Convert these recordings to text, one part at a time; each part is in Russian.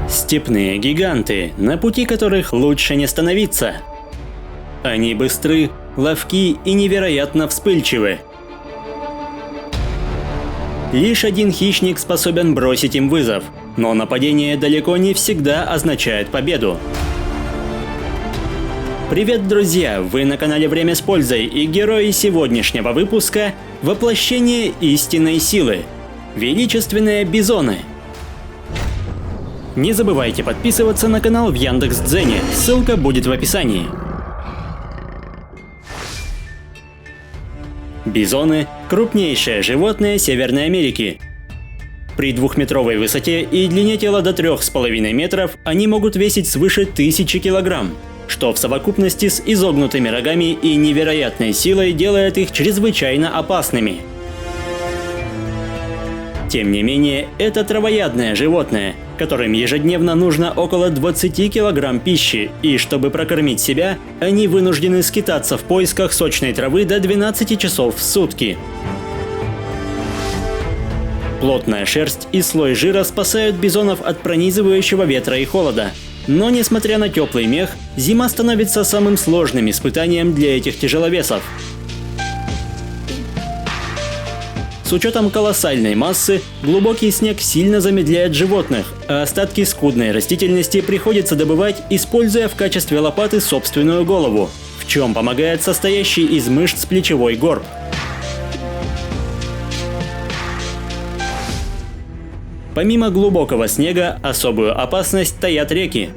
Степные гиганты, на пути которых лучше не становиться. Они быстры, ловки и невероятно вспыльчивы. Лишь один хищник способен бросить им вызов, но нападение далеко не всегда означает победу. Привет, друзья! Вы на канале Время с пользой, и герои сегодняшнего выпуска – воплощение истинной силы – величественные бизоны. Не забывайте подписываться на канал в Яндекс.Дзене, ссылка будет в описании. Бизоны – крупнейшее животное Северной Америки. При 2-метровой высоте и длине тела до 3,5 метров они могут весить свыше 1000 килограмм, что в совокупности с изогнутыми рогами и невероятной силой делает их чрезвычайно опасными. Тем не менее, это травоядное животное, которым ежедневно нужно около 20 килограмм пищи, и чтобы прокормить себя, они вынуждены скитаться в поисках сочной травы до 12 часов в сутки. Плотная шерсть и слой жира спасают бизонов от пронизывающего ветра и холода. Но несмотря на теплый мех, зима становится самым сложным испытанием для этих тяжеловесов. С учетом колоссальной массы, глубокий снег сильно замедляет животных, а остатки скудной растительности приходится добывать, используя в качестве лопаты собственную голову, в чем помогает состоящий из мышц плечевой горб. Помимо глубокого снега, особую опасность таят реки.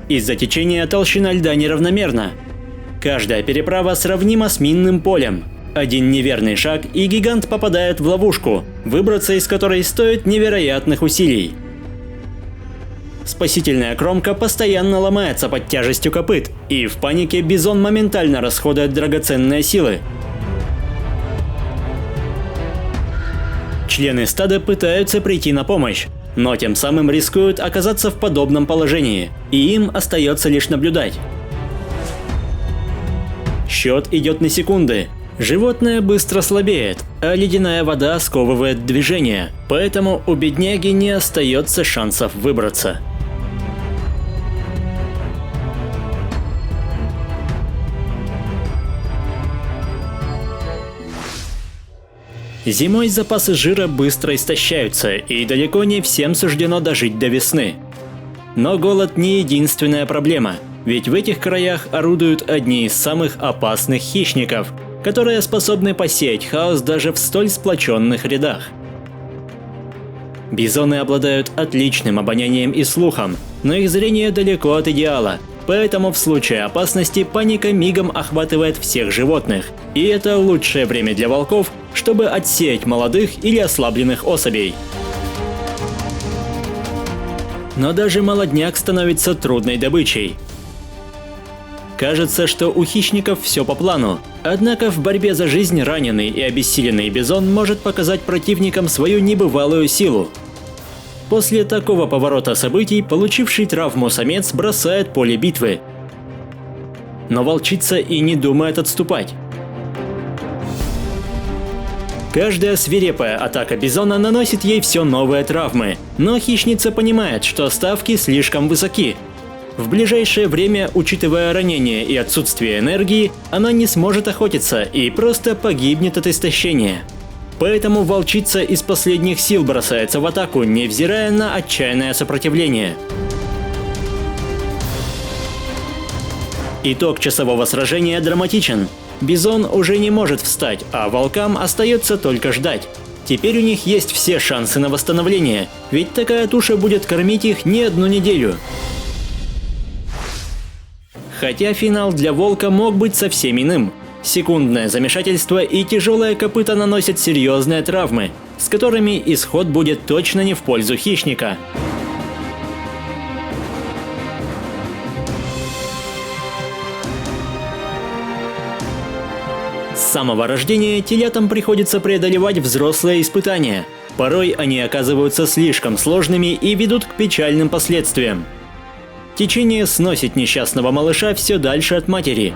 Из-за течения толщина льда неравномерна. Каждая переправа сравнима с минным полем. Один неверный шаг, и гигант попадает в ловушку, выбраться из которой стоит невероятных усилий. Спасительная кромка постоянно ломается под тяжестью копыт, и в панике бизон моментально расходует драгоценные силы. Члены стада пытаются прийти на помощь, но тем самым рискуют оказаться в подобном положении, и им остается лишь наблюдать. Счет идет на секунды. Животное быстро слабеет, а ледяная вода сковывает движение, поэтому у бедняги не остается шансов выбраться. Зимой запасы жира быстро истощаются, и далеко не всем суждено дожить до весны. Но голод не единственная проблема, ведь в этих краях орудуют одни из самых опасных хищников, которые способны посеять хаос даже в столь сплоченных рядах. Бизоны обладают отличным обонянием и слухом, но их зрение далеко от идеала, поэтому в случае опасности паника мигом охватывает всех животных, и это лучшее время для волков, чтобы отсеять молодых или ослабленных особей. Но даже молодняк становится трудной добычей. Кажется, что у хищников все по плану, однако в борьбе за жизнь раненый и обессиленный бизон может показать противникам свою небывалую силу. После такого поворота событий получивший травму самец бросает поле битвы. Но волчица и не думает отступать. Каждая свирепая атака бизона наносит ей все новые травмы, но хищница понимает, что ставки слишком высоки. В ближайшее время, учитывая ранения и отсутствие энергии, она не сможет охотиться и просто погибнет от истощения. Поэтому волчица из последних сил бросается в атаку, невзирая на отчаянное сопротивление. Итог часового сражения драматичен. Бизон уже не может встать, а волкам остается только ждать. Теперь у них есть все шансы на восстановление, ведь такая туша будет кормить их не одну неделю. Хотя финал для волка мог быть совсем иным. Секундное замешательство и тяжелое копыто наносят серьезные травмы, с которыми исход будет точно не в пользу хищника. С самого рождения телятам приходится преодолевать взрослые испытания. Порой они оказываются слишком сложными и ведут к печальным последствиям. Течение сносит несчастного малыша все дальше от матери.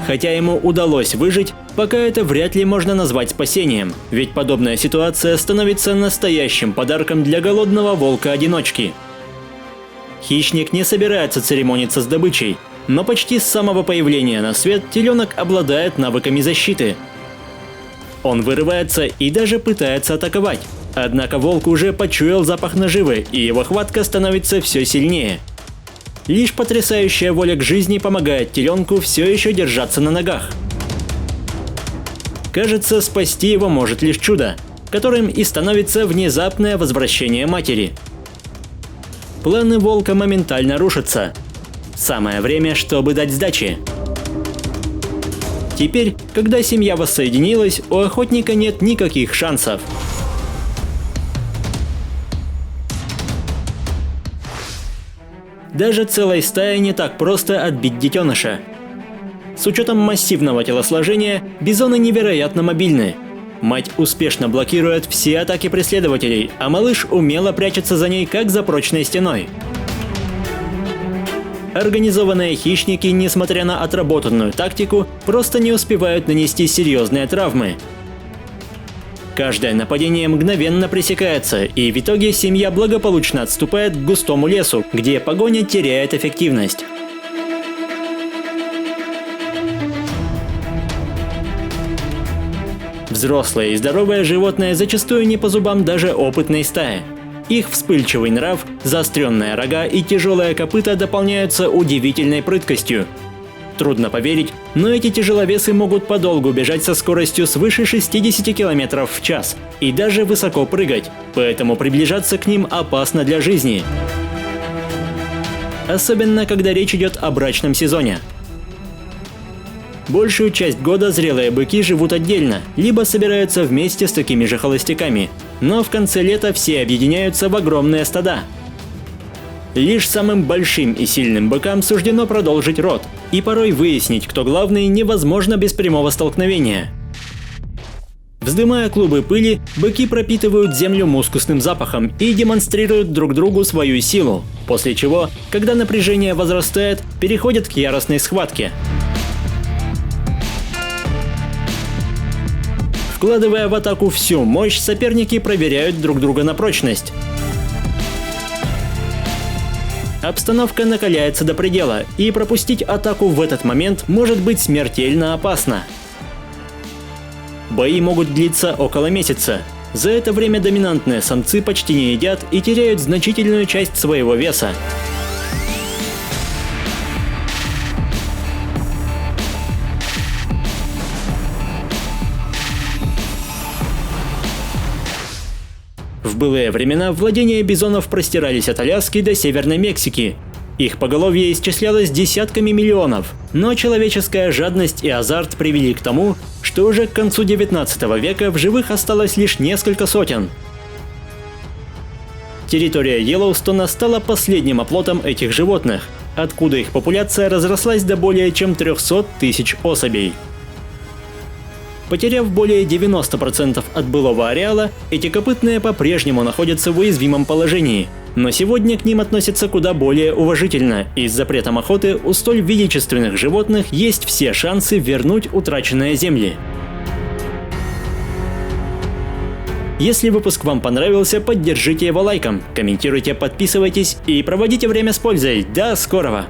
Хотя ему удалось выжить, Пока это вряд ли можно назвать спасением, ведь подобная ситуация становится настоящим подарком для голодного волка-одиночки. Хищник не собирается церемониться с добычей, но почти с самого появления на свет теленок обладает навыками защиты. Он вырывается и даже пытается атаковать, однако волк уже почуял запах наживы, и его хватка становится все сильнее. Лишь потрясающая воля к жизни помогает теленку все еще держаться на ногах. Кажется, спасти его может лишь чудо, которым и становится внезапное возвращение матери. Планы волка моментально рушатся. Самое время, чтобы дать сдачи. Теперь, когда семья воссоединилась, у охотника нет никаких шансов. Даже целой стае не так просто отбить детеныша. С учетом массивного телосложения, бизоны невероятно мобильны. Мать успешно блокирует все атаки преследователей, а малыш умело прячется за ней, как за прочной стеной. Организованные хищники, несмотря на отработанную тактику, просто не успевают нанести серьезные травмы. Каждое нападение мгновенно пресекается, и в итоге семья благополучно отступает к густому лесу, где погоня теряет эффективность. Взрослые и здоровые животные зачастую не по зубам даже опытной стаи. Их вспыльчивый нрав, заостренные рога и тяжелые копыта дополняются удивительной прыткостью. Трудно поверить, но эти тяжеловесы могут подолгу бежать со скоростью свыше 60 км в час и даже высоко прыгать, поэтому приближаться к ним опасно для жизни. Особенно, когда речь идет о брачном сезоне. Большую часть года зрелые быки живут отдельно, либо собираются вместе с такими же холостяками, но в конце лета все объединяются в огромные стада. Лишь самым большим и сильным быкам суждено продолжить род, и порой выяснить, кто главный, невозможно без прямого столкновения. Вздымая клубы пыли, быки пропитывают землю мускусным запахом и демонстрируют друг другу свою силу, после чего, когда напряжение возрастает, переходят к яростной схватке. Вкладывая в атаку всю мощь, соперники проверяют друг друга на прочность. Обстановка накаляется до предела, и пропустить атаку в этот момент может быть смертельно опасно. Бои могут длиться около месяца. За это время доминантные самцы почти не едят и теряют значительную часть своего веса. В былые времена владения бизонов простирались от Аляски до Северной Мексики. Их поголовье исчислялось десятками миллионов, но человеческая жадность и азарт привели к тому, что уже к концу 19 века в живых осталось лишь несколько сотен. Территория Йеллоустона стала последним оплотом этих животных, откуда их популяция разрослась до более чем 300 тысяч особей. Потеряв более 90% от былого ареала, эти копытные по-прежнему находятся в уязвимом положении, но сегодня к ним относятся куда более уважительно, и с запретом охоты у столь величественных животных есть все шансы вернуть утраченные земли. Если выпуск вам понравился, поддержите его лайком, комментируйте, подписывайтесь и проводите время с пользой. До скорого!